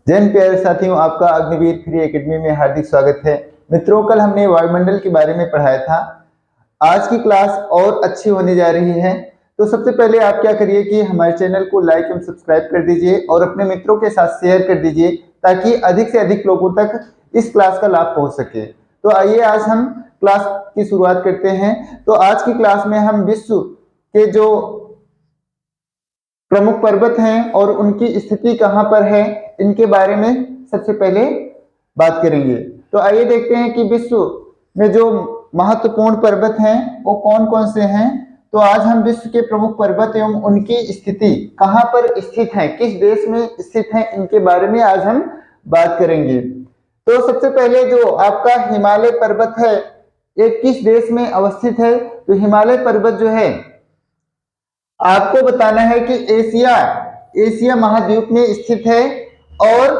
जैन प्यारे साथियों, आपका अग्निवीर फ्री एकेडमी में हार्दिक स्वागत है। मित्रों, कल हमने वायुमंडल के बारे में पढ़ाया था। आज की क्लास और अच्छी होने जा रही है। तो सबसे पहले आप क्या करिए कि हमारे चैनल को लाइक एवं सब्सक्राइब कर दीजिए और अपने मित्रों के साथ शेयर कर दीजिए ताकि अधिक से अधिक लोगों तक इस क्लास का लाभ पहुंच सके। तो आइए आज हम क्लास की शुरुआत करते हैं। तो आज की क्लास में हम विश्व के जो प्रमुख पर्वत हैं और उनकी स्थिति कहां पर है, इनके बारे में सबसे पहले बात करेंगे। तो आइए देखते हैं कि विश्व में जो महत्वपूर्ण पर्वत हैं वो कौन कौन से हैं। तो आज हम विश्व के प्रमुख पर्वत एवं उनकी स्थिति कहां पर स्थित है, किस देश में स्थित है, इनके बारे में आज हम बात करेंगे। तो सबसे पहले जो आपका हिमालय पर्वत है, ये किस देश में अवस्थित है। तो हिमालय पर्वत जो है आपको बताना है कि एशिया महाद्वीप में स्थित है और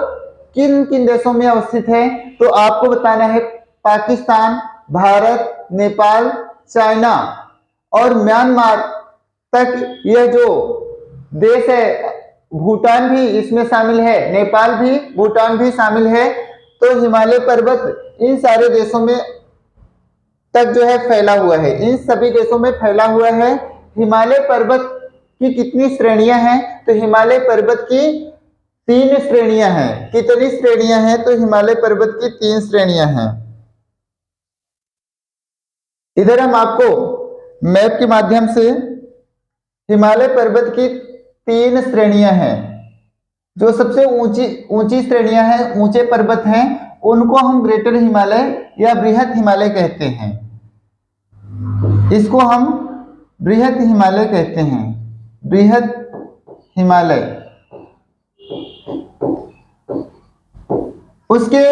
किन किन देशों में अवस्थित है। तो आपको बताना है पाकिस्तान, भारत, नेपाल, चाइना और म्यांमार तक यह जो देश है, भूटान भी इसमें शामिल है, नेपाल भी, भूटान भी शामिल है। तो हिमालय पर्वत इन सारे देशों में तक जो है फैला हुआ है, इन सभी देशों में फैला हुआ है। हिमालय पर्वत की कितनी श्रेणियां हैं। तो हिमालय पर्वत की 3 श्रेणियां हैं। कितनी श्रेणियां हैं। तो हिमालय पर्वत की 3 श्रेणियां हैं। इधर हम आपको मैप के माध्यम से हिमालय पर्वत की 3 श्रेणियां हैं। जो सबसे ऊंची श्रेणियां हैं, ऊंचे पर्वत हैं, उनको हम ग्रेटर हिमालय या बृहद हिमालय कहते हैं। इसको हम बृहद हिमालय कहते हैं, बृहद हिमालय। उसके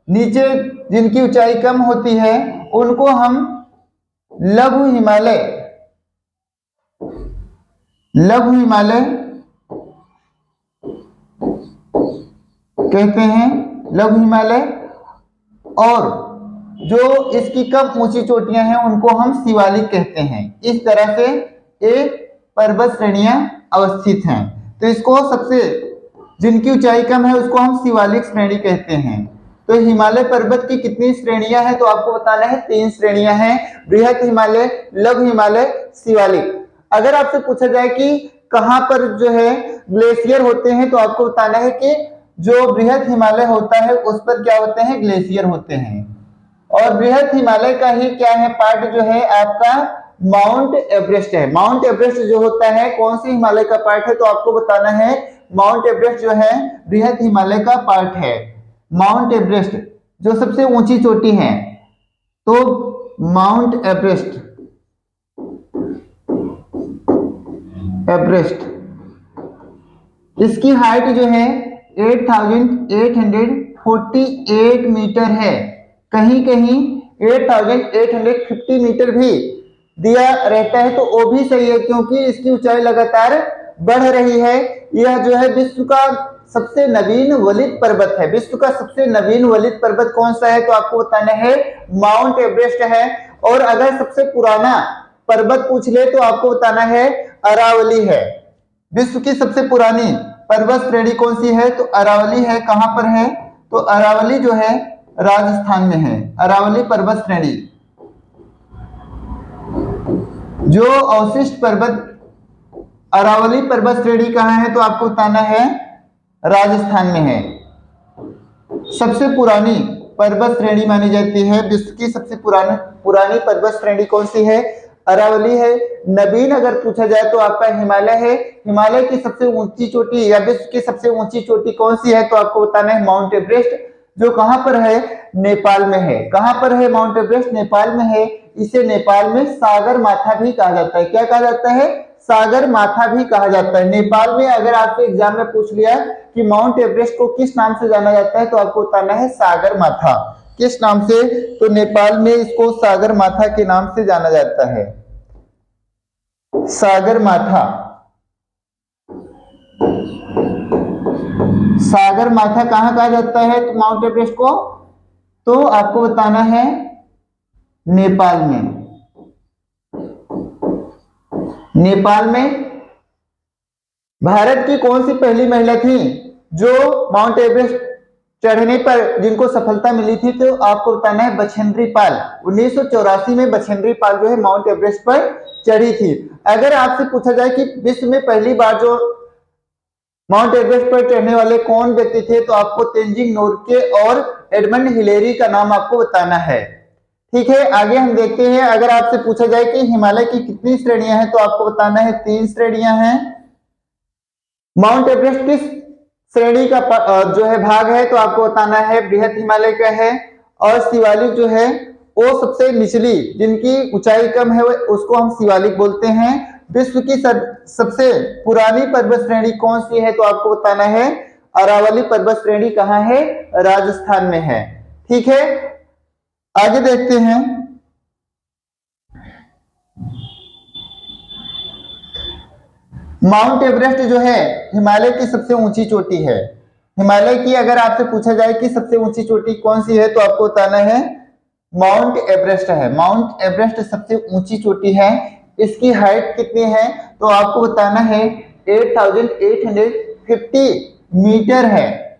नीचे जिनकी ऊंचाई कम होती है उनको हम लघु हिमालय कहते हैं, लघु हिमालय। और जो इसकी कम ऊंची चोटियां हैं उनको हम शिवालिक कहते हैं। इस तरह से ये पर्वत श्रेणियां अवस्थित हैं। तो इसको सबसे जिनकी ऊंचाई कम है उसको हम शिवालिक श्रेणी कहते हैं। तो हिमालय पर्वत की कितनी श्रेणियां हैं। तो आपको बताना है 3 श्रेणियां हैं, बृहद हिमालय, लघु हिमालय, शिवालिक। अगर आपसे पूछा जाए कि कहां पर जो है ग्लेशियर होते हैं, तो आपको बताना है कि जो बृहद हिमालय होता है उस पर क्या होते हैं, ग्लेशियर होते हैं। और बृहद हिमालय का ही क्या है, पार्ट जो है आपका माउंट एवरेस्ट है। माउंट एवरेस्ट जो होता है कौन से हिमालय का पार्ट है। तो आपको बताना है माउंट एवरेस्ट जो है बृहद हिमालय का पार्ट है। माउंट एवरेस्ट जो सबसे ऊंची चोटी है, तो माउंट एवरेस्ट इसकी हाइट जो है 8848 मीटर है। कहीं कहीं 8850 मीटर भी दिया रहता है, तो वो भी सही है क्योंकि इसकी ऊंचाई लगातार बढ़ रही है। यह जो है विश्व का सबसे नवीन वलित पर्वत है। विश्व का सबसे नवीन वलित पर्वत कौन सा है। तो आपको बताना है माउंट एवरेस्ट है। और अगर सबसे पुराना पर्वत पूछ ले तो आपको बताना है अरावली है। विश्व की सबसे पुरानी पर्वत श्रेणी कौन सी है। तो अरावली है। कहां पर है। तो अरावली जो है राजस्थान में है, अरावली पर्वत श्रेणी। जो अवशिष्ट पर्वत अरावली पर्वत श्रेणी कहां है। तो आपको बताना है राजस्थान में है। सबसे पुरानी पर्वत श्रेणी मानी जाती है। विश्व की सबसे पुरानी पर्वत श्रेणी कौन सी है। अरावली है। नवीन अगर पूछा जाए तो आपका हिमालय है। हिमालय की सबसे ऊंची चोटी या विश्व की सबसे ऊंची चोटी कौन सी है। तो आपको बताना है माउंट एवरेस्ट, जो कहां पर है, नेपाल में है। कहां पर है माउंट एवरेस्ट, नेपाल में है। इसे नेपाल में सागर माथा भी कहा जाता है। क्या कहा जाता है, सागर माथा भी कहा जाता है। नेपाल में अगर आपसे एग्जाम में पूछ लिया कि माउंट एवरेस्ट को किस नाम से जाना जाता है, तो आपको बताना है सागर माथा। किस नाम से। तो नेपाल में इसको सागर माथा के नाम से जाना जाता है, सागर माथा। सागर माथा कहां कहा जाता है तो माउंट एवरेस्ट को। तो आपको बताना है नेपाल में। नेपाल में भारत की कौन सी पहली महिला थी जो माउंट एवरेस्ट चढ़ने पर जिनको सफलता मिली थी, तो आपको बताना है बछेंद्री पाल। 1984 में बछेंद्री पाल जो है माउंट एवरेस्ट पर चढ़ी थी। अगर आपसे पूछा जाए कि विश्व में पहली बार जो माउंट एवरेस्ट पर चढ़ने वाले कौन व्यक्ति थे, तो आपको तेंजिंग नोरके और एडमंड हिलेरी का नाम आपको बताना है। ठीक है, आगे हम देखते हैं। अगर आपसे पूछा जाए कि हिमालय की कितनी श्रेणियां हैं, तो आपको बताना है 3 श्रेणियां हैं। माउंट एवरेस्ट किस श्रेणी का जो है भाग है, तो आपको बताना है बृहद हिमालय का है। और शिवालिक जो है वो सबसे निचली, जिनकी ऊंचाई कम है, उसको हम शिवालिक बोलते हैं। विश्व की सबसे पुरानी पर्वत श्रेणी कौन सी है, तो आपको बताना है अरावली पर्वत श्रेणी कहाँ है, राजस्थान में है। ठीक है, आगे देखते हैं। माउंट एवरेस्ट जो है हिमालय की सबसे ऊंची चोटी है। हिमालय की अगर आपसे पूछा जाए कि सबसे ऊंची चोटी कौन सी है, तो आपको बताना है माउंट एवरेस्ट है। माउंट एवरेस्ट सबसे ऊंची चोटी है। इसकी हाइट कितनी है, तो आपको बताना है 8850 मीटर है,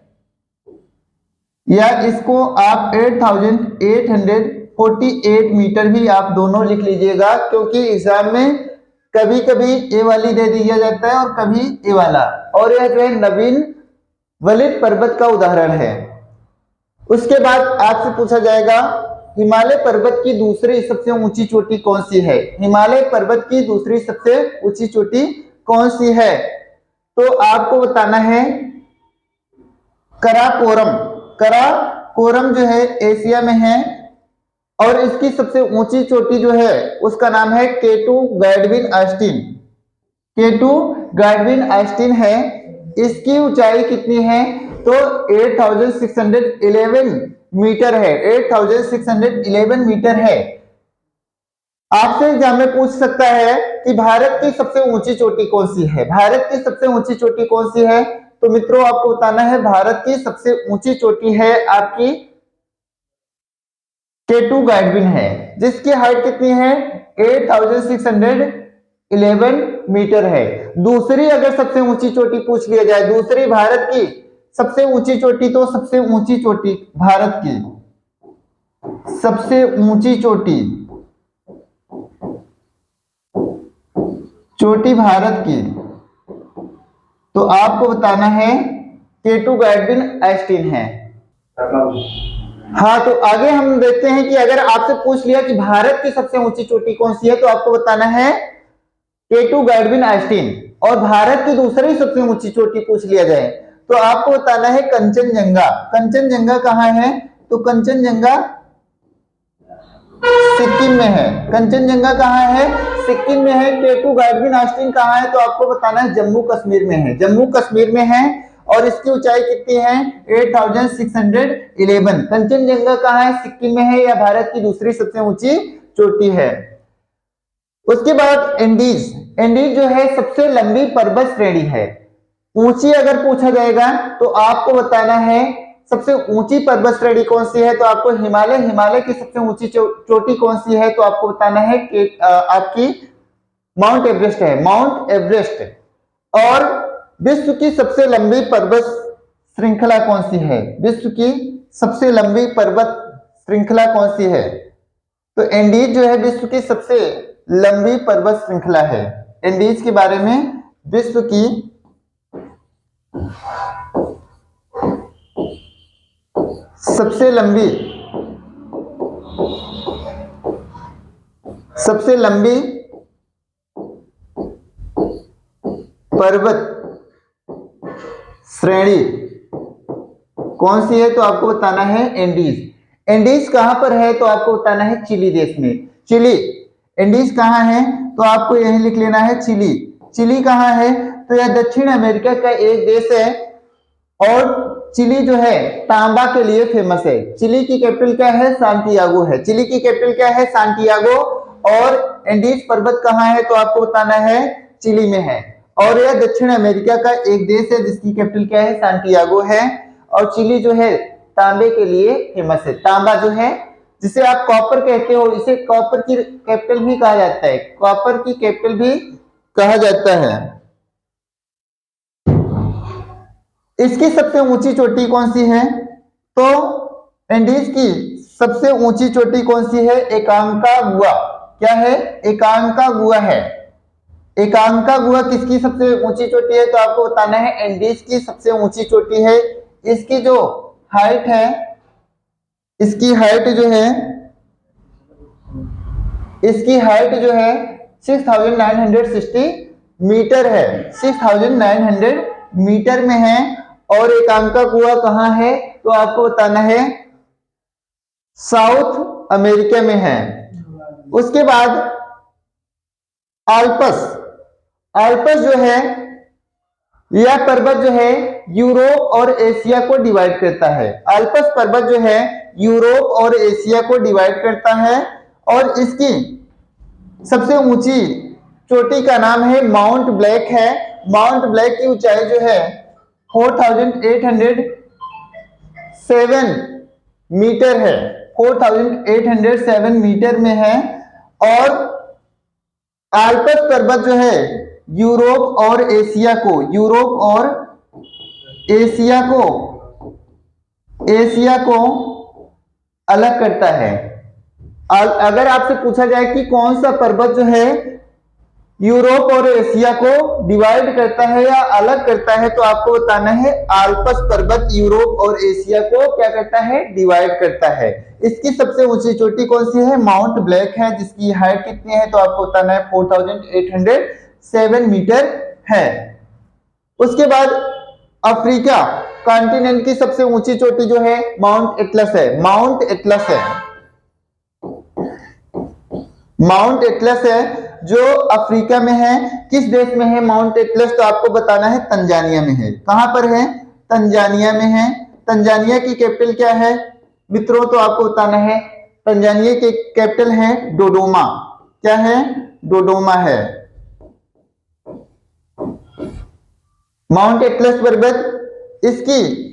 या इसको आप 8848 मीटर भी आप दोनों लिख लीजिएगा, क्योंकि एग्जाम में कभी कभी ए वाली दे दिया जाता है और कभी ए वाला। और यह जो है नवीन वलित पर्वत का उदाहरण है। उसके बाद आपसे पूछा जाएगा हिमालय पर्वत की दूसरी सबसे ऊंची चोटी कौन सी है। हिमालय पर्वत की दूसरी सबसे ऊंची चोटी कौन सी है, तो आपको बताना है कराकोरम। कराकोरम जो है एशिया में है, और इसकी सबसे ऊंची चोटी जो है उसका नाम है केटू गैडविन ऑस्टिन। केटू गैडविन ऑस्टिन है। इसकी ऊंचाई कितनी है, तो 8611 मीटर है। 8611 मीटर है। आपसे एग्जाम में पूछ सकता है कि भारत की सबसे ऊंची चोटी कौन सी है। भारत की सबसे ऊंची चोटी कौन सी है, तो मित्रों आपको बताना है भारत की सबसे ऊंची चोटी है आपकी केटू गैडविन है, जिसकी हाइट कितनी है 8611 मीटर है। दूसरी अगर सबसे ऊंची चोटी पूछ लिया जाए, दूसरी भारत की सबसे ऊंची चोटी, तो सबसे ऊंची चोटी भारत की सबसे ऊंची चोटी भारत की, तो आपको बताना है केटू गैडविन ऑस्टिन है। हाँ, तो आगे हम देखते हैं कि अगर आपसे पूछ लिया कि भारत की सबसे ऊंची चोटी कौन सी है, तो आपको बताना है केटू गैडविन ऑस्टिन। और भारत की दूसरी सबसे ऊंची चोटी पूछ लिया जाए, तो आपको बताना है कंचनजंगा। कंचनजंगा कहाँ है, तो कंचनजंगा सिक्किम में है। कंचनजंगा कहाँ है, सिक्किम में है। केटू गैडविन ऑस्टिन कहाँ है, तो आपको बताना है जम्मू कश्मीर में है। जम्मू कश्मीर में है, और इसकी ऊंचाई कितनी है 8611। कंचनजंगा कहाँ है, सिक्किम में है, या भारत की दूसरी सबसे ऊंची चोटी है। उसके बाद एंडीज। एंडीज जो है सबसे लंबी पर्वत श्रेणी है। ऊंची अगर पूछा जाएगा, तो आपको बताना है सबसे ऊंची पर्वत श्रेणी कौन सी है, तो आपको हिमालय की सबसे ऊंची चोटी कौन सी है, तो आपको बताना है कि आपकी माउंट एवरेस्ट है। Mount Everest. और विश्व की सबसे लंबी पर्वत श्रृंखला कौन सी है, विश्व की सबसे लंबी पर्वत श्रृंखला कौन सी है, तो एंडीज जो है विश्व की सबसे लंबी पर्वत श्रृंखला है। एंडीज के बारे में, विश्व की सबसे लंबी पर्वत श्रेणी कौन सी है, तो आपको बताना है एंडीज। एंडीज कहां पर है, तो आपको बताना है चिली देश में। चिली। एंडीज कहां है, तो आपको यही लिख लेना है चिली। चिली कहां है, तो यह दक्षिण अमेरिका का एक देश है, और चिली जो है तांबा के लिए फेमस है। चिली की कैपिटल क्या है, सांटियागो है। चिली की कैपिटल क्या है, सांटियागो। और एंडीज पर्वत कहां है, तो आपको बताना है चिली में है। और यह दक्षिण अमेरिका का एक देश है जिसकी कैपिटल क्या है, सांटियागो है। और चिली जो है तांबे के लिए फेमस है। तांबा जो है, जिसे आप कॉपर कहते हो, इसे कॉपर की कैपिटल भी कहा जाता है। कॉपर की कैपिटल भी कहा जाता है। इसकी सबसे ऊंची चोटी कौन सी है? तो एंडीज की सबसे ऊंची चोटी कौन सी है? एकांकागुआ। क्या है? एकांकागुआ है। एकांकागुआ किसकी सबसे ऊंची चोटी है? तो आपको बताना है एंडीज की सबसे ऊंची चोटी है। इसकी जो हाइट है, इसकी हाइट जो है, इसकी हाइट जो है 6960 मीटर है। 6900 मीटर में है। और एकांकागुआ कहाँ है? तो आपको बताना है साउथ अमेरिका में है। उसके बाद आल्पस। आल्पस जो है, यह पर्वत जो है यूरोप और एशिया को डिवाइड करता है। आल्पस पर्वत जो है यूरोप और एशिया को डिवाइड करता है। और इसकी सबसे ऊंची चोटी का नाम है माउंट ब्लैक है। माउंट ब्लैक की ऊंचाई जो है 4807 मीटर है। 4807 मीटर में है। और आल्पस पर्वत जो है यूरोप और एशिया को, यूरोप और एशिया को अलग करता है। अगर आपसे पूछा जाए कि कौन सा पर्वत जो है यूरोप और एशिया को डिवाइड करता है या अलग करता है, तो आपको बताना है आल्पस पर्वत यूरोप और एशिया को क्या करता है? डिवाइड करता है। इसकी सबसे ऊंची चोटी कौन सी है? माउंट ब्लैक है, जिसकी हाइट कितनी है? तो आपको बताना है 4807 मीटर है। उसके बाद अफ्रीका कॉन्टिनेंट की सबसे ऊंची चोटी जो है माउंट एटलस है। माउंट एटलस है, माउंट एटलस है जो अफ्रीका में है। किस देश में है माउंट एटलस? तो आपको बताना है तंजानिया में है। कहां पर है? तंजानिया में है। तंजानिया की कैपिटल क्या है मित्रों? तो आपको बताना है तंजानिया की कैपिटल है डोडोमा। क्या है? डोडोमा है। माउंट एटलस पर्वत, इसकी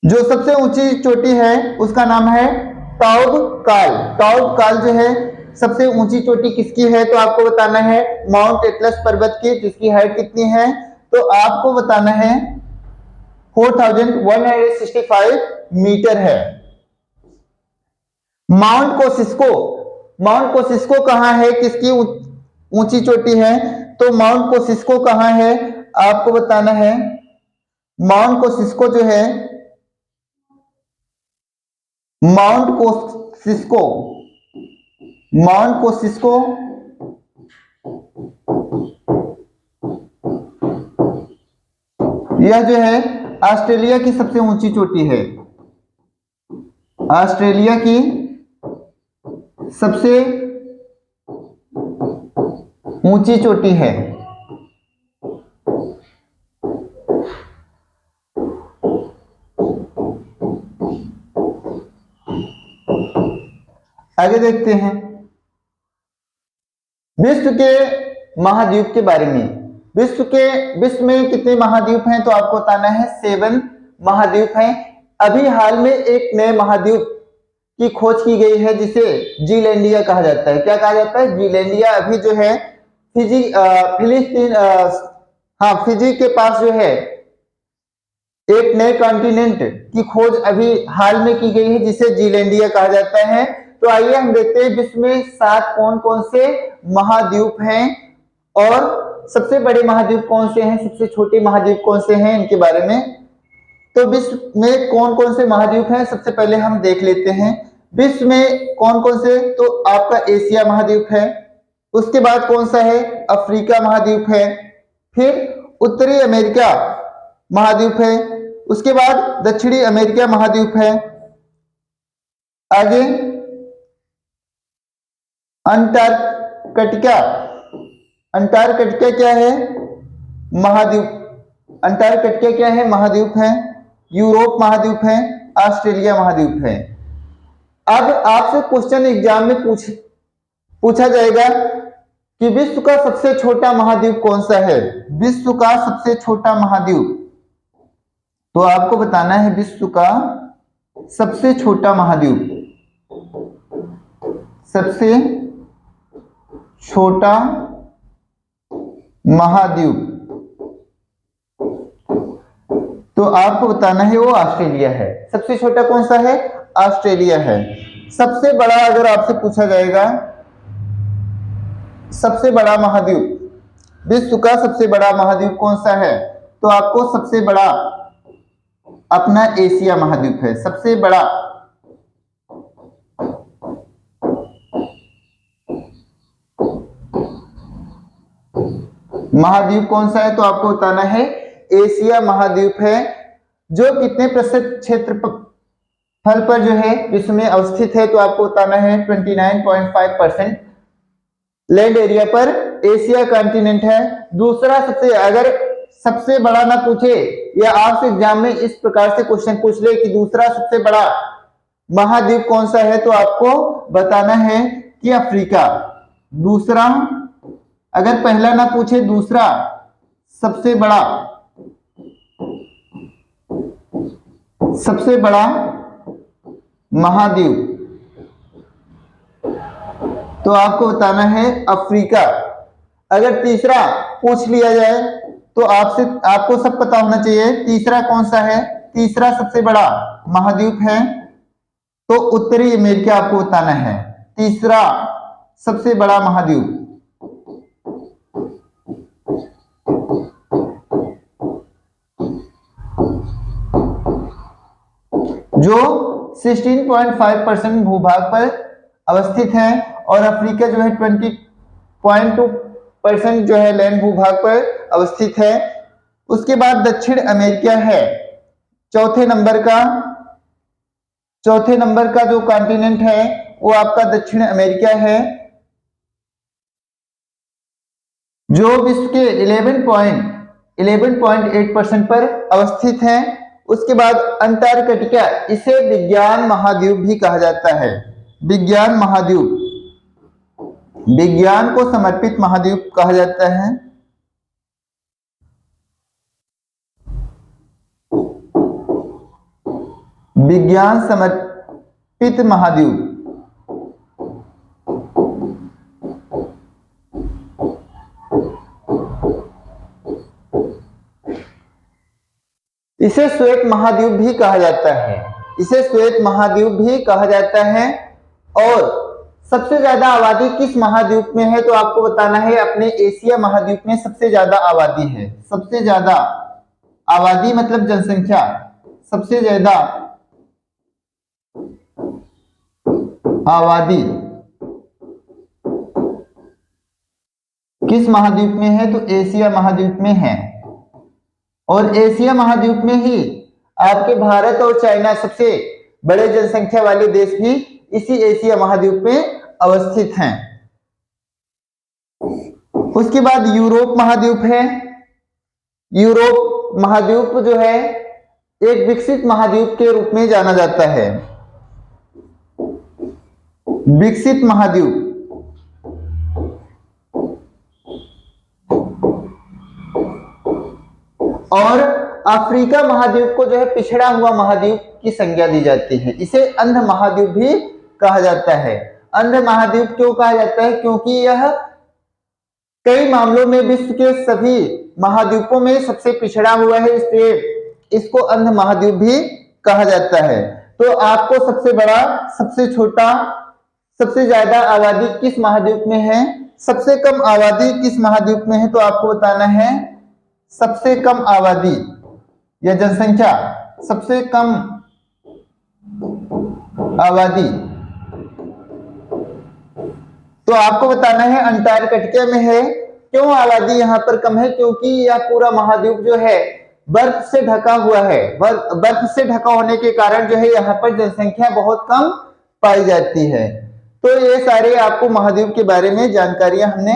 जो सबसे ऊंची चोटी है उसका नाम है टाउब काल। टाउब काल जो है सबसे ऊंची चोटी किसकी है? तो आपको बताना है माउंट एटलस पर्वत की, जिसकी हाइट कितनी है? तो आपको बताना है 4165 मीटर है। माउंट कोसिस्को। माउंट कोसिस्को कहां है? किसकी ऊंची चोटी है? तो माउंट कोसिस्को कहां है? आपको बताना है माउंट कोसिस्को जो है, माउंट कोसिस्को, माउंट कोसिस्को यह जो है ऑस्ट्रेलिया की सबसे ऊंची चोटी है। ऑस्ट्रेलिया की सबसे ऊंची चोटी है। आगे देखते हैं विश्व के महाद्वीप के बारे में। विश्व में कितने महाद्वीप हैं? तो आपको बताना है 7 महाद्वीप हैं। अभी हाल में एक नए महाद्वीप की खोज की गई है जिसे जीलैंडिया कहा जाता है। क्या कहा जाता है? जीलैंडिया। अभी जो है फिलिस्तीन, हाँ, फिजी के पास जो है एक नए कॉन्टिनेंट की खोज अभी हाल में की गई है जिसे जीलैंडिया कहा जाता है। तो आइए हम देखते हैं विश्व में 7 कौन कौन से महाद्वीप हैं और सबसे बड़े महाद्वीप कौन से हैं, सबसे छोटे महाद्वीप कौन से हैं, इनके बारे में। तो विश्व में कौन कौन से महाद्वीप हैं सबसे पहले हम देख लेते हैं। विश्व में कौन कौन से? तो आपका एशिया महाद्वीप है। उसके बाद कौन सा है? अफ्रीका महाद्वीप है। फिर उत्तरी अमेरिका महाद्वीप है। उसके बाद दक्षिणी अमेरिका महाद्वीप है। आगे अंटार्कटिका। अंटार्कटिका क्या है? महाद्वीप। अंटार्कटिका क्या है? महाद्वीप है। यूरोप महाद्वीप है। ऑस्ट्रेलिया महाद्वीप है। अब आपसे क्वेश्चन एग्जाम में पूछा जाएगा कि विश्व का सबसे छोटा महाद्वीप कौन सा है? विश्व का सबसे छोटा महाद्वीप, तो आपको बताना है विश्व का सबसे छोटा महाद्वीप। सबसे छोटा महाद्वीप तो आपको बताना है वो ऑस्ट्रेलिया है। सबसे छोटा कौन सा है? ऑस्ट्रेलिया है। सबसे बड़ा अगर आपसे पूछा जाएगा सबसे बड़ा महाद्वीप, विश्व का सबसे बड़ा महाद्वीप कौन सा है, तो आपको सबसे बड़ा अपना एशिया महाद्वीप है। सबसे बड़ा महाद्वीप कौन सा है, तो आपको बताना है एशिया महाद्वीप है, जो कितने प्रतिशत क्षेत्रफल पर जो है विश्व में अवस्थित है, तो आपको बताना है 29.5% लैंड एरिया पर एशिया कॉन्टिनेंट है। दूसरा सबसे, अगर सबसे बड़ा ना पूछे या आपसे एग्जाम में इस प्रकार से क्वेश्चन पूछ ले कि दूसरा सबसे बड़ा महाद्वीप कौन सा है, तो आपको बताना है कि अफ्रीका। दूसरा, अगर पहला ना पूछे, दूसरा सबसे बड़ा महाद्वीप, तो आपको बताना है अफ्रीका। अगर तीसरा पूछ लिया जाए तो आपको सब पता होना चाहिए तीसरा कौन सा है। तीसरा सबसे बड़ा महाद्वीप है तो उत्तरी अमेरिका आपको बताना है तीसरा सबसे बड़ा महाद्वीप। जो 16.5% भूभाग पर अवस्थित है और अफ्रीका जो है 20.2% जो है लैंड भूभाग पर अवस्थित है। उसके बाद दक्षिण अमेरिका है चौथे नंबर का जो कॉन्टिनेंट है वो आपका दक्षिण अमेरिका है, जो विश्व के 11.8% पर अवस्थित है। उसके बाद अंटार्कटिका, इसे विज्ञान महाद्वीप भी कहा जाता है। विज्ञान महाद्वीप, विज्ञान को समर्पित महाद्वीप कहा जाता है। विज्ञान समर्पित महाद्वीप। इसे श्वेत महाद्वीप भी कहा जाता है। इसे श्वेत महाद्वीप भी कहा जाता है। और सबसे ज्यादा आबादी किस महाद्वीप में है, तो आपको बताना है अपने एशिया महाद्वीप में सबसे ज्यादा आबादी है। सबसे ज्यादा आबादी मतलब जनसंख्या, सबसे ज्यादा आबादी किस महाद्वीप में है, तो एशिया महाद्वीप में है। और एशिया महाद्वीप में ही आपके भारत और चाइना सबसे बड़े जनसंख्या वाले देश भी इसी एशिया महाद्वीप में अवस्थित हैं। उसके बाद यूरोप महाद्वीप है। यूरोप महाद्वीप जो है एक विकसित महाद्वीप के रूप में जाना जाता है। विकसित महाद्वीप। और अफ्रीका महाद्वीप को जो है पिछड़ा हुआ महाद्वीप की संज्ञा दी जाती है। इसे अंध महाद्वीप भी कहा जाता है। अंध महाद्वीप क्यों कहा जाता है, क्योंकि यह कई मामलों में विश्व के सभी महाद्वीपों में सबसे पिछड़ा हुआ है, इसलिए इसको अंध महाद्वीप भी कहा जाता है। तो आपको सबसे बड़ा, सबसे छोटा, सबसे ज्यादा आबादी किस महाद्वीप में है, सबसे कम आबादी किस महाद्वीप में है, तो आपको बताना है सबसे कम आबादी या जनसंख्या, सबसे कम आबादी, तो आपको बताना है अंटार्कटिका में है। क्यों आबादी यहां पर कम है, क्योंकि यह पूरा महाद्वीप जो है बर्फ से ढका हुआ है। बर्फ से ढका होने के कारण जो है यहाँ पर जनसंख्या बहुत कम पाई जाती है। तो ये सारे आपको महाद्वीप के बारे में जानकारियां हमने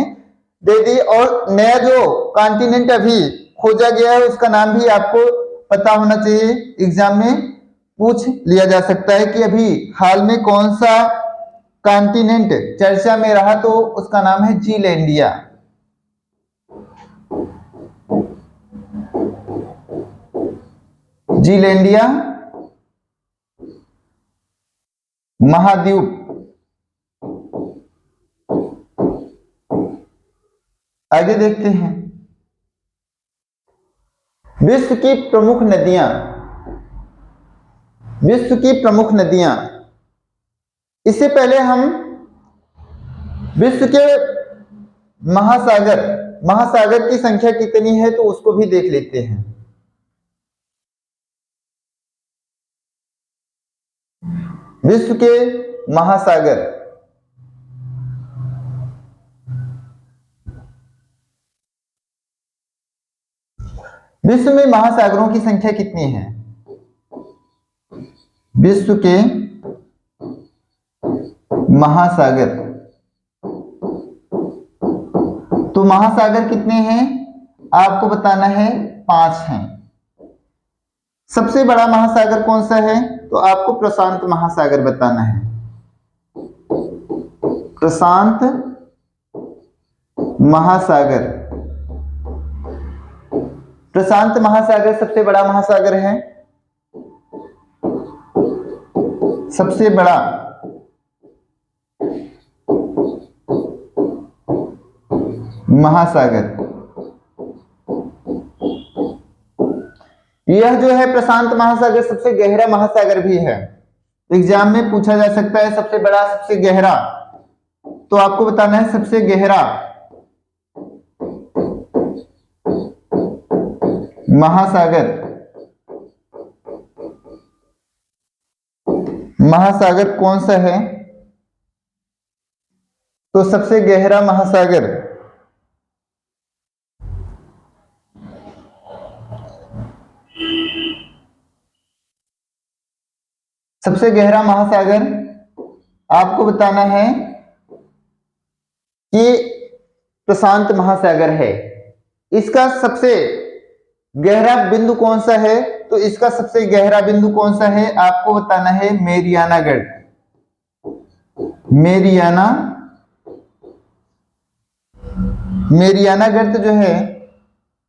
दे दी। और नया जो कॉन्टिनेंट अभी खोजा गया है उसका नाम भी आपको पता होना चाहिए, एग्जाम में पूछ लिया जा सकता है कि अभी हाल में कौन सा कॉन्टिनेंट चर्चा में रहा, तो उसका नाम है जीलैंडिया। जीलैंडिया महाद्वीप। आगे देखते हैं। विश्व की प्रमुख नदियां, विश्व की प्रमुख नदियां। इससे पहले हम विश्व के महासागर, महासागर की संख्या कितनी है तो उसको भी देख लेते हैं। विश्व के महासागर, विश्व में महासागरों की संख्या कितनी है? विश्व के महासागर, तो महासागर कितने हैं आपको बताना है, 5 हैं। सबसे बड़ा महासागर कौन सा है तो आपको प्रशांत महासागर बताना है। प्रशांत महासागर, प्रशांत महासागर सबसे बड़ा महासागर है, सबसे बड़ा महासागर। यह जो है प्रशांत महासागर सबसे गहरा महासागर भी है। एग्जाम में पूछा जा सकता है सबसे बड़ा सबसे गहरा, तो आपको बताना है सबसे गहरा महासागर। महासागर कौन सा है तो सबसे गहरा महासागर सबसे गहरा महासागर आपको बताना है कि प्रशांत महासागर है। इसका सबसे गहरा बिंदु कौन सा है तो इसका सबसे गहरा बिंदु कौन सा है आपको बताना है, मेरियाना गर्त। मेरियाना, मेरियाना गर्त जो है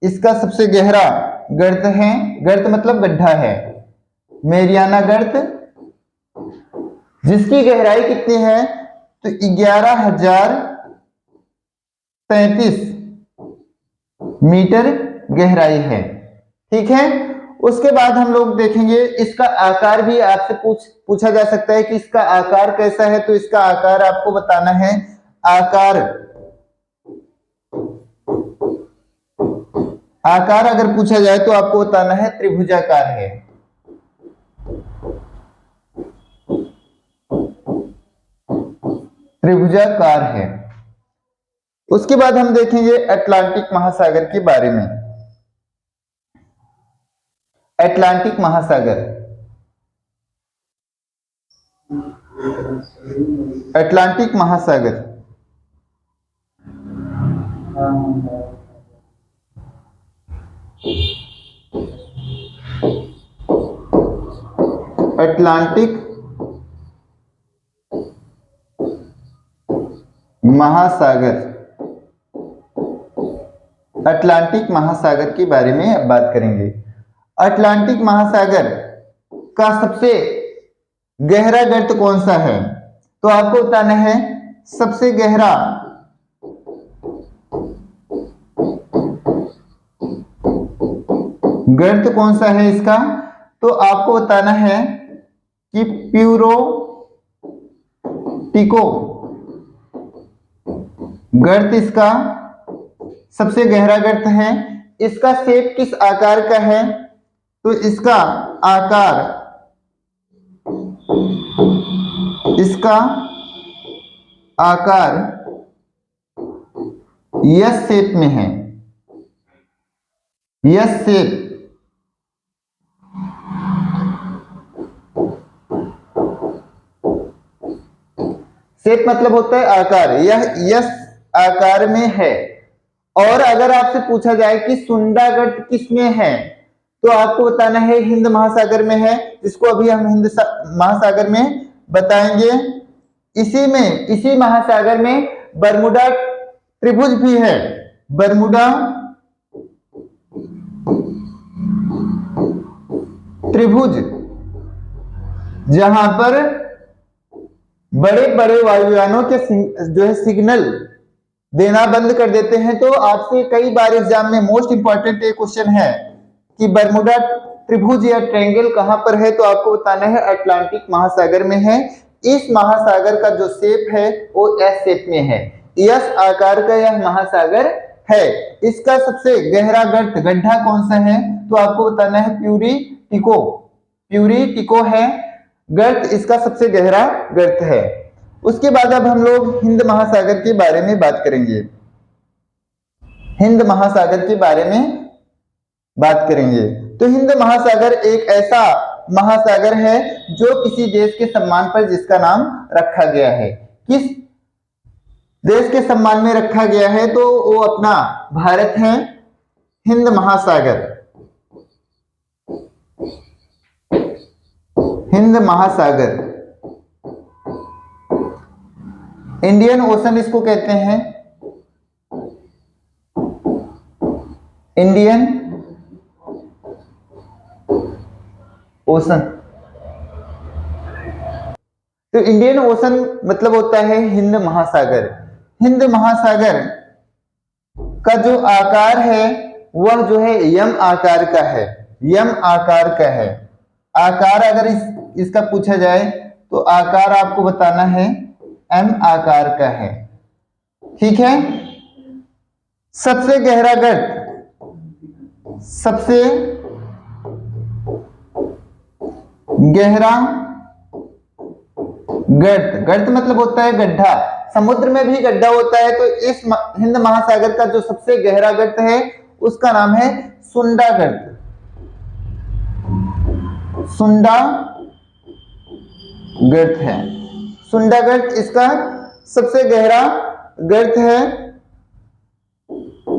इसका सबसे गहरा गर्त है, गर्त मतलब गड्ढा है, मेरियाना गर्त, जिसकी गहराई कितनी है तो 11,033 मीटर गहराई है। ठीक है, उसके बाद हम लोग देखेंगे इसका आकार भी आपसे पूछा जा सकता है कि इसका आकार कैसा है, तो इसका आकार आपको बताना है। आकार, आकार अगर पूछा जाए तो आपको बताना है त्रिभुजाकार है। त्रिभुजाकार है। उसके बाद हम देखेंगे अटलांटिक महासागर के बारे में। अटलांटिक महासागर, अटलांटिक महासागर अटलांटिक महासागर, अटलांटिक महासागर के बारे में अब बात करेंगे। अटलांटिक महासागर का सबसे गहरा गर्त कौन सा है तो आपको बताना है सबसे गहरा गर्त कौन सा है इसका, तो आपको बताना है कि प्यूरो टिको गर्त इसका सबसे गहरा गर्त है। इसका शेप किस आकार का है तो इसका आकार, इसका आकार यस शेप में है। यस शेप, शेप मतलब होता है आकार, यह यस आकार में है। और अगर आपसे पूछा जाए कि सुंडा गर्त किस में है तो आपको बताना है हिंद महासागर में है, जिसको अभी हम हिंद महासागर में बताएंगे। इसी में, इसी महासागर में बरमुडा त्रिभुज भी है। बरमुडा त्रिभुज, जहां पर बड़े बड़े वायुयानों के जो है सिग्नल देना बंद कर देते हैं। तो आपसे कई बार एग्जाम में मोस्ट इंपॉर्टेंट एक क्वेश्चन है कि बरमुडा त्रिभुज या ट्रायंगल कहां पर है, तो आपको बताना है अटलांटिक महासागर में है। इस महासागर का जो शेप है वो एस शेप में है, एस आकार का यह महासागर है। इसका सबसे गहरा गड्ढा कौन सा है, तो आपको बताना है प्यूरी टिको। प्यूरी टिको है गर्त, इसका सबसे गहरा गर्त है। उसके बाद अब हम लोग हिंद महासागर के बारे में बात करेंगे। हिंद महासागर के बारे में बात करेंगे तो हिंद महासागर एक ऐसा महासागर है जो किसी देश के सम्मान पर जिसका नाम रखा गया है। किस देश के सम्मान में रखा गया है, तो वो अपना भारत है। हिंद महासागर, हिंद महासागर, इंडियन ओशन इसको कहते हैं, इंडियन ओशन। तो इंडियन ओशन मतलब होता है हिंद महासागर। हिंद महासागर का जो आकार है वह जो है यम आकार का है, यम आकार का है। आकार अगर इसका पूछा जाए तो आकार आपको बताना है एम आकार का है, ठीक है। सबसे गहरा गर्त, सबसे गहरा गर्त, गर्त मतलब होता है गड्ढा, समुद्र में भी गड्ढा होता है। तो इस हिंद महासागर का जो सबसे गहरा गर्त है उसका नाम है सुंडा गर्त, सुंडा गर्त है। सुंडा गर्त इसका सबसे गहरा गर्त है।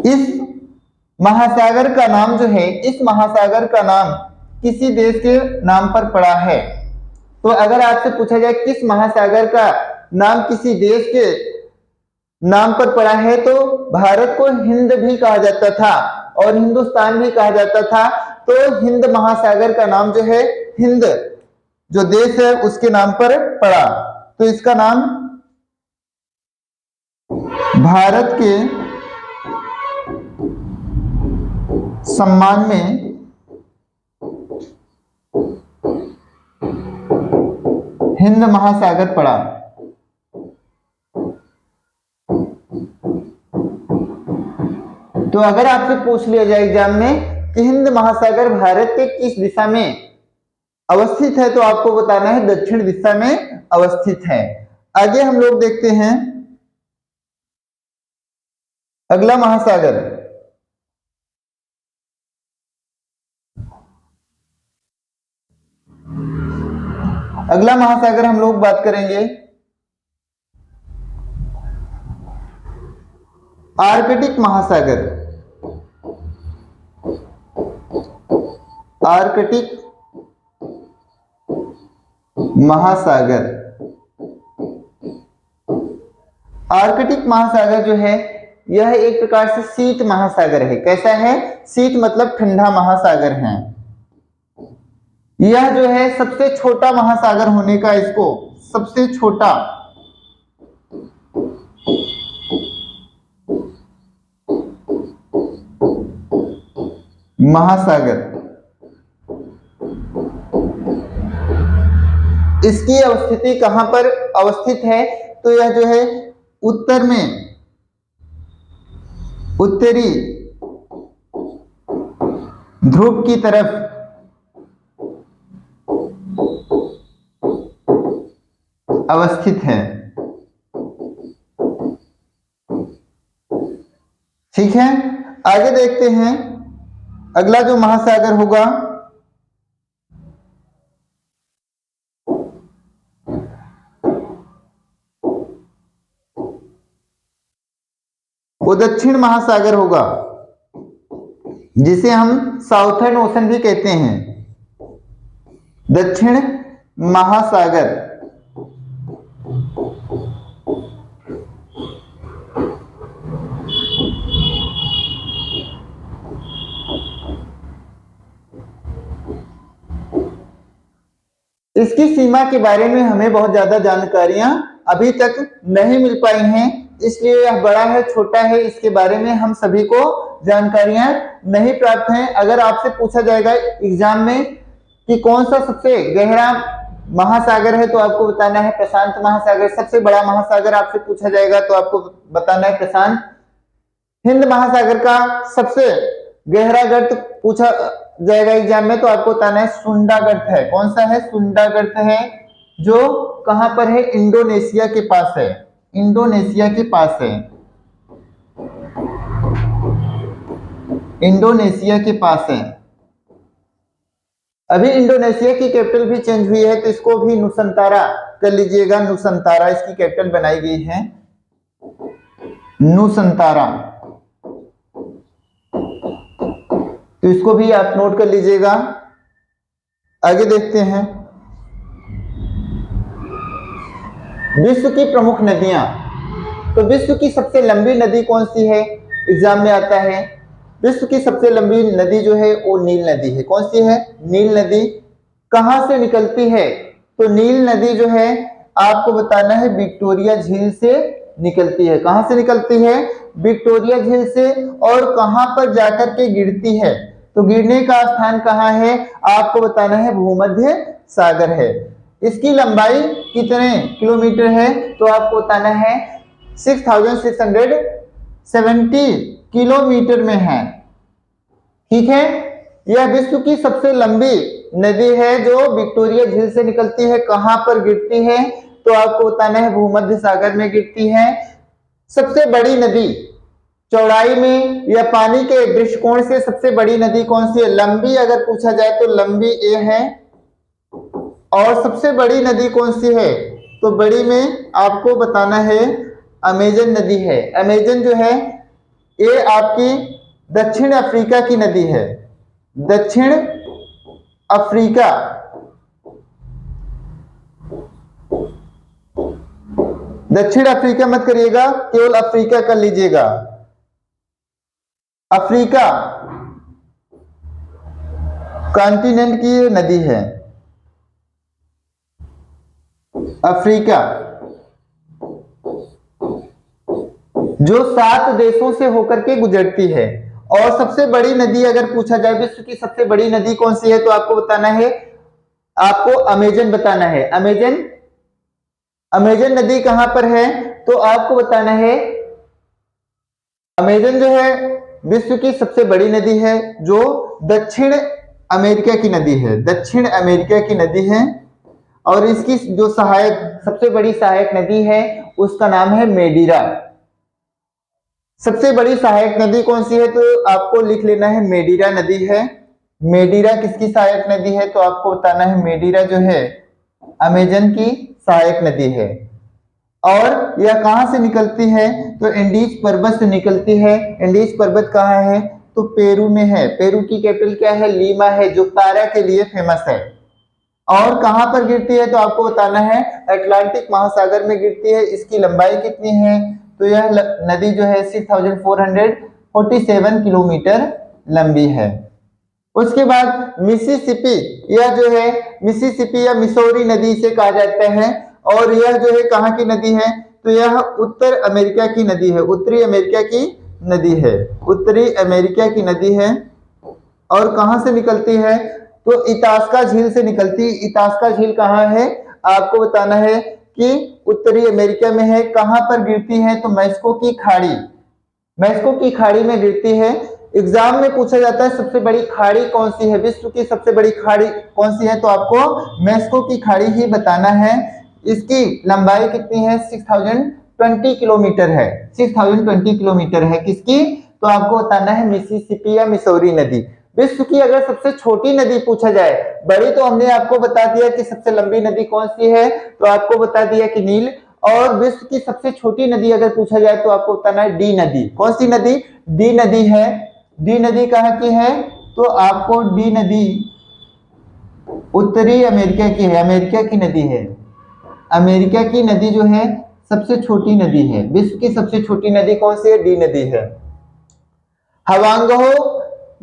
इस महासागर का नाम जो है, इस महासागर का नाम किसी देश के नाम पर पड़ा है। तो अगर आपसे पूछा जाए किस महासागर का नाम किसी देश के नाम पर पड़ा है, तो भारत को हिंद भी कहा जाता था और हिंदुस्तान भी कहा जाता था। तो हिंद महासागर का नाम जो है हिंद जो देश है उसके नाम पर पड़ा। तो इसका नाम भारत के सम्मान में हिंद महासागर पड़ा। तो अगर आपसे पूछ लिया जाए एग्जाम में कि हिंद महासागर भारत के किस दिशा में अवस्थित है, तो आपको बताना है दक्षिण दिशा में अवस्थित है। आगे हम लोग देखते हैं अगला महासागर, अगला महासागर हम लोग बात करेंगे आर्कटिक महासागर। आर्कटिक महासागर, आर्कटिक महासागर जो है यह एक प्रकार से शीत महासागर है। कैसा है? शीत मतलब ठंडा महासागर है। यह जो है सबसे छोटा महासागर होने का इसको सबसे छोटा महासागर, इसकी अवस्थिति कहां पर अवस्थित है? तो यह जो है उत्तर में, उत्तरी ध्रुव की तरफ अवस्थित है, ठीक है। आगे देखते हैं अगला जो महासागर होगा वो दक्षिण महासागर होगा, जिसे हम साउथर्न ओशन भी कहते हैं। दक्षिण महासागर, इसकी सीमा के बारे में हमें बहुत ज्यादा जानकारियां अभी तक नहीं मिल पाई हैं, इसलिए यह बड़ा है छोटा है इसके बारे में हम सभी को जानकारियां नहीं प्राप्त हैं। अगर आपसे पूछा जाएगा एग्जाम में कि कौन सा सबसे गहरा महासागर है तो आपको बताना है प्रशांत महासागर। सबसे बड़ा महासागर आपसे पूछा जाएगा तो आपको बताना है प्रशांत। हिंद महासागर का सबसे गहरा गर्त पूछा जाएगा एग्जाम में तो आपको बताना है सुंडा गर्त है। कौन सा है? सुंडा गर्त है, जो कहां पर है? इंडोनेशिया के पास है। इंडोनेशिया के पास है। इंडोनेशिया के पास है। अभी इंडोनेशिया की कैपिटल भी चेंज हुई है तो इसको भी नुसंतारा कर लीजिएगा। नुसंतारा इसकी कैपिटल बनाई गई है, नुसंतारा। तो इसको भी आप नोट कर लीजिएगा। आगे देखते हैं विश्व की प्रमुख नदियां। तो विश्व की सबसे लंबी नदी कौन सी है? एग्जाम में आता है। विश्व की सबसे लंबी नदी जो है वो नील नदी है। कौन सी है? नील नदी। कहां से निकलती है? तो नील नदी जो है आपको बताना है विक्टोरिया झील से निकलती है। कहां से निकलती है? विक्टोरिया झील से। और कहां पर जाकर के गिरती है? तो गिरने का स्थान कहां है? आपको बताना है भूमध्य सागर है। इसकी लंबाई कितने किलोमीटर है? तो आपको बताना है 6670 किलोमीटर में है। ठीक है, यह विश्व की सबसे लंबी नदी है जो विक्टोरिया झील से निकलती है। कहां पर गिरती है? तो आपको बताना है भूमध्य सागर में गिरती है। सबसे बड़ी नदी चौड़ाई में या पानी के दृष्टिकोण से सबसे बड़ी नदी कौन सी है? लंबी अगर पूछा जाए तो लंबी ए है। और सबसे बड़ी नदी कौन सी है? तो बड़ी में आपको बताना है अमेजन नदी है। अमेजन जो है ये आपकी दक्षिण अफ्रीका की नदी है। दक्षिण अफ्रीका, दक्षिण अफ्रीका मत करिएगा, केवल अफ्रीका कर लीजिएगा। अफ्रीका कॉन्टिनेंट की नदी है। अफ्रीका जो 7 देशों से होकर के गुजरती है। और सबसे बड़ी नदी अगर पूछा जाए विश्व की सबसे बड़ी नदी कौन सी है तो आपको बताना है, आपको अमेजन बताना है। अमेजन, अमेजन नदी कहां पर है? तो आपको बताना है अमेजन जो है विश्व की सबसे बड़ी नदी है जो दक्षिण अमेरिका की नदी है। दक्षिण अमेरिका की नदी है। और इसकी जो सहायक सबसे बड़ी सहायक नदी है उसका नाम है मेडीरा। सबसे बड़ी सहायक नदी कौन सी है? तो आपको लिख लेना है मेडीरा नदी है। मेडीरा किसकी सहायक नदी है? तो आपको बताना है मेडीरा जो है अमेजन की सहायक नदी है। और यह कहां से निकलती है? तो एंडीज पर्वत से निकलती है। एंडीज पर्वत कहां है? तो पेरू में है। पेरू की कैपिटल क्या है? लीमा है, जो कारा के लिए फेमस है। और कहां पर गिरती है? तो आपको बताना है अटलांटिक महासागर में गिरती है। इसकी लंबाई कितनी है? तो यह नदी जो है 6447 किलोमीटर लंबी है। उसके बाद मिसिसिपी, यह जो है मिसिसिपी या मिसौरी नदी से कहा जाता है। और यह जो है कहां की नदी है? तो यह उत्तर अमेरिका की नदी है। उत्तरी अमेरिका की नदी है। उत्तरी अमेरिका की नदी है। और कहां से निकलती है? तो इतास्का झील से निकलती है। इतास्का झील कहां है? आपको बताना है कि उत्तरी अमेरिका में है। कहां पर गिरती है? तो मैक्सिको की खाड़ी, मैक्सिको की खाड़ी में गिरती है। एग्जाम में पूछा जाता है सबसे बड़ी खाड़ी कौन सी है? विश्व की सबसे बड़ी खाड़ी कौन सी है? तो आपको मैक्सिको की खाड़ी ही बताना है। इसकी लंबाई कितनी है? 6020 किलोमीटर है। 6020 किलोमीटर है। किसकी? तो आपको बताना है मिसिसिपी या मिसौरी नदी। विश्व की अगर सबसे छोटी नदी पूछा जाए, बड़ी तो हमने आपको बता दिया कि सबसे लंबी नदी कौन सी है, तो आपको बता दिया कि नील। और विश्व की सबसे छोटी नदी अगर पूछा जाए तो आपको बताना है डी नदी। कौन सी नदी? डी नदी है। डी नदी कहां की है? तो आपको डी नदी उत्तरी अमेरिका की है। अमेरिका की नदी है। अमेरिका की नदी जो है सबसे छोटी नदी है। विश्व की सबसे छोटी नदी कौन सी है? डी नदी है। हवांगहो,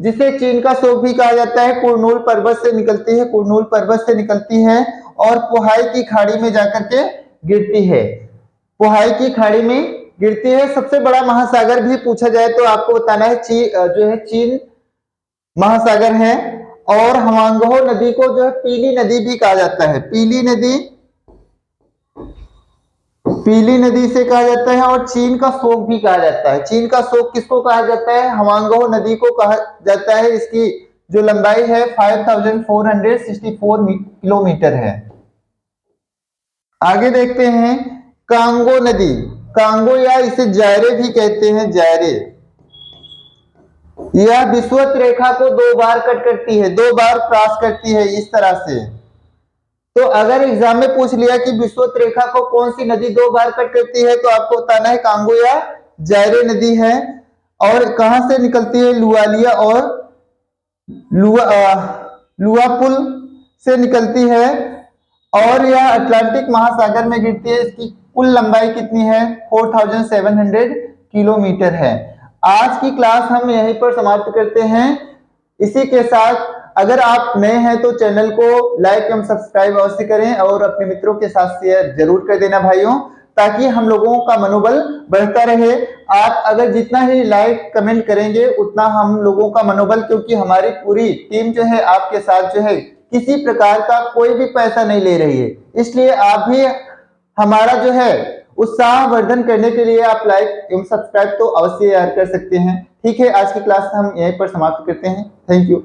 जिसे चीन का शोक भी कहा जाता है, कुरनूल पर्वत से निकलती है। कुरनूल पर्वत से निकलती है और पोहाई की खाड़ी में जाकर के गिरती है। पोहाई की खाड़ी में गिरती है। सबसे बड़ा महासागर भी पूछा जाए तो आपको बताना है जो है चीन महासागर है। और हवांगहो नदी को जो है पीली नदी भी कहा जाता है। पीली नदी से कहा जाता है और चीन का शोक भी कहा जाता है। चीन का शोक किसको कहा जाता है? हवांगहो नदी को कहा जाता है। इसकी जो लंबाई है 5464 किलोमीटर है। आगे देखते हैं कांगो नदी। कांगो या इसे जायरे भी कहते हैं, जायरे। यह विषुवत रेखा को 2 बार कट करती है, 2 बार क्रॉस करती है इस तरह से। तो अगर एग्जाम में पूछ लिया कि विषुवत रेखा को कौन सी नदी 2 बार कट करती है तो आपको बताना है कांगो या जायरे नदी है। और कहां से निकलती है? लुआलिया और लुआपुल से निकलती है और यह अटलांटिक महासागर में गिरती है। इसकी कुल लंबाई कितनी है? 4700 किलोमीटर है। आज की क्लास हम यहीं पर समाप्त करते हैं। इसी के साथ अगर आप नए हैं तो चैनल को लाइक एवं सब्सक्राइब अवश्य करें और अपने मित्रों के साथ शेयर जरूर कर देना भाइयों, ताकि हम लोगों का मनोबल बढ़ता रहे। आप अगर जितना ही लाइक कमेंट करेंगे उतना हम लोगों का मनोबल, क्योंकि हमारी पूरी टीम जो है आपके साथ जो है किसी प्रकार का कोई भी पैसा नहीं ले रही है, इसलिए आप भी हमारा जो है उत्साह वर्धन करने के लिए आप लाइक एवं सब्सक्राइब तो अवश्य यार कर सकते हैं। ठीक है, आज की क्लास हम यहीं पर समाप्त करते हैं। Thank you.